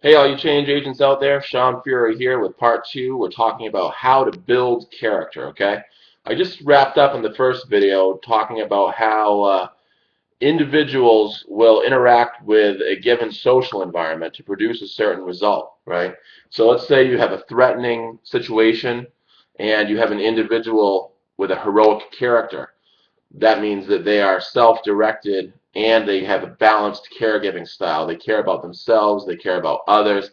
Hey, all you change agents out there, Shawn here with part two. We're talking about how to build character, okay? I just wrapped up in the first video talking about how individuals will interact with a given social environment to produce a certain result, right? So let's say you have a threatening situation and you have an individual with a heroic character. That means that they are self-directed and they have a balanced caregiving style. They care about themselves, they care about others,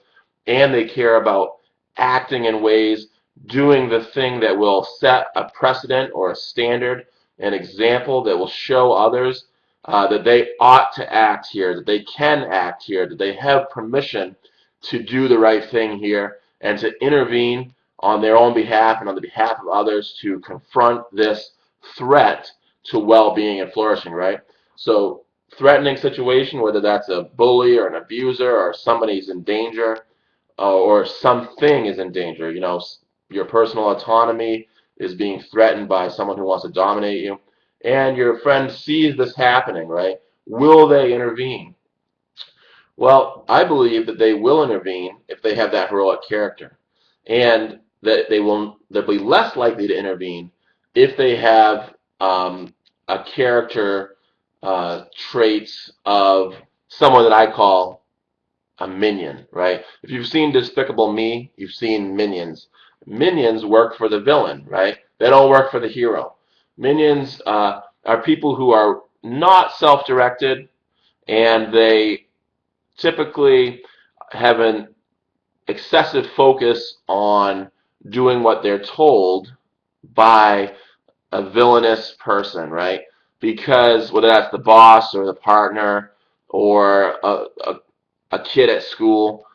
and they care about acting in ways, doing the thing that will set a precedent or a standard, an example that will show others that they ought to act here, that they can act here, that they have permission to do the right thing here, and to intervene on their own behalf and on the behalf of others to confront this threat to well-being and flourishing, right? So threatening situation, whether that's a bully or an abuser or somebody's in danger or something is in danger, your personal autonomy is being threatened by someone who wants to dominate you, and your friend sees this happening, right? Will they intervene? Well, I believe that they will intervene if they have that heroic character, and that they'll be less likely to intervene if they have a character traits of someone that I call a minion, right? If you've seen Despicable Me, you've seen Minions. Minions work for the villain, right? They don't work for the hero. Minions are people who are not self-directed, and they typically have an excessive focus on doing what they're told by a villainous person, right? Because whether that's the boss or the partner or a kid at school.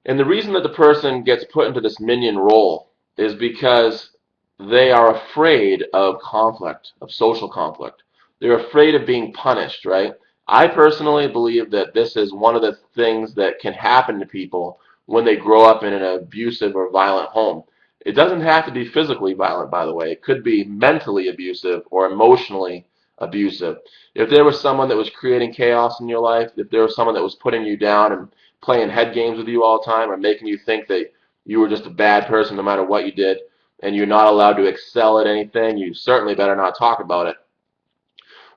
And the reason that the person gets put into this minion role is because they are afraid of conflict, of social conflict. They're afraid of being punished, right? I personally believe that this is one of the things that can happen to people when they grow up in an abusive or violent home. It doesn't have to be physically violent, by the way. It could be mentally abusive or emotionally abusive. If there was someone that was creating chaos in your life, if there was someone that was putting you down and playing head games with you all the time or making you think that you were just a bad person no matter what you did, and you're not allowed to excel at anything, you certainly better not talk about it.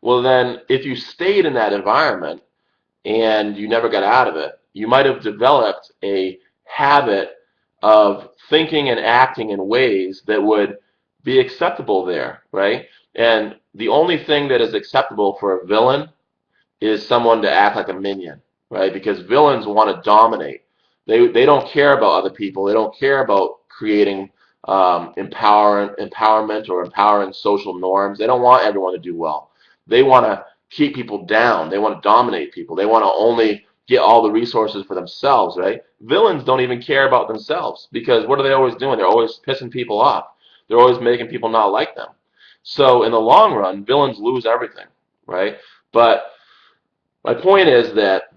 Well, then, if you stayed in that environment and you never got out of it, you might have developed a habit of thinking and acting in ways that would be acceptable there, right? And the only thing that is acceptable for a villain is someone to act like a minion, right? Because villains want to dominate. They don't care about other people. They don't care about creating empowerment or empowering social norms. They don't want everyone to do well. They want to keep people down. They want to dominate people. They want to only get all the resources for themselves, right? Villains don't even care about themselves because what are they always doing? They're always pissing people off. They're always making people not like them. So in the long run, villains lose everything, right? But my point is that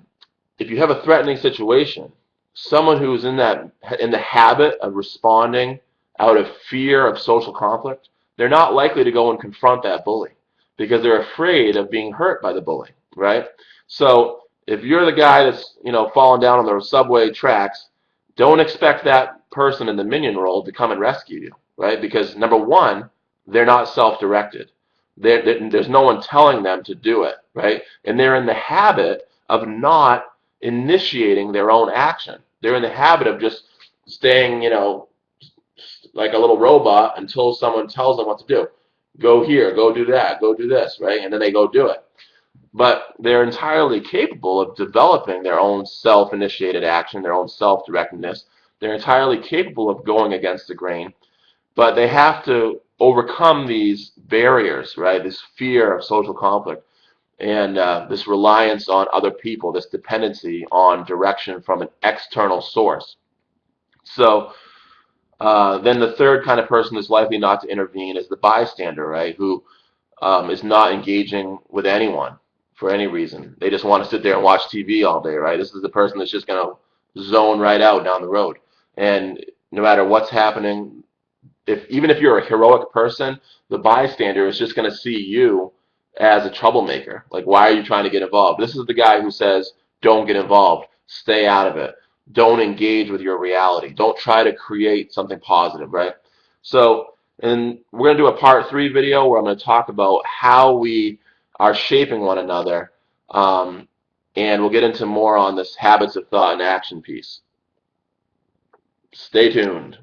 if you have a threatening situation, someone who's in the habit of responding out of fear of social conflict, they're not likely to go and confront that bully because they're afraid of being hurt by the bully, right? So if you're the guy that's, falling down on the subway tracks, don't expect that person in the minion role to come and rescue you, right? Because number one, they're not self-directed. There's no one telling them to do it, right? And they're in the habit of not initiating their own action. They're in the habit of just staying, like a little robot until someone tells them what to do. Go here, go do that, go do this, right? And then they go do it. But they're entirely capable of developing their own self-initiated action, their own self-directedness. They're entirely capable of going against the grain, but they have to overcome these barriers, right? This fear of social conflict and this reliance on other people, this dependency on direction from an external source. So then the third kind of person that's likely not to intervene is the bystander, right? Who is not engaging with anyone for any reason. They just want to sit there and watch TV all day, right? This is the person that's just going to zone right out down the road. And no matter what's happening, even if you're a heroic person, the bystander is just going to see you as a troublemaker. Like, why are you trying to get involved? This is the guy who says, don't get involved, stay out of it. don't engage with your reality. Don't try to create something positive, right? So, and we're going to do a part 3 video where I'm going to talk about how we are shaping one another, um, and we'll get into more on this habits of thought and action piece. Stay tuned.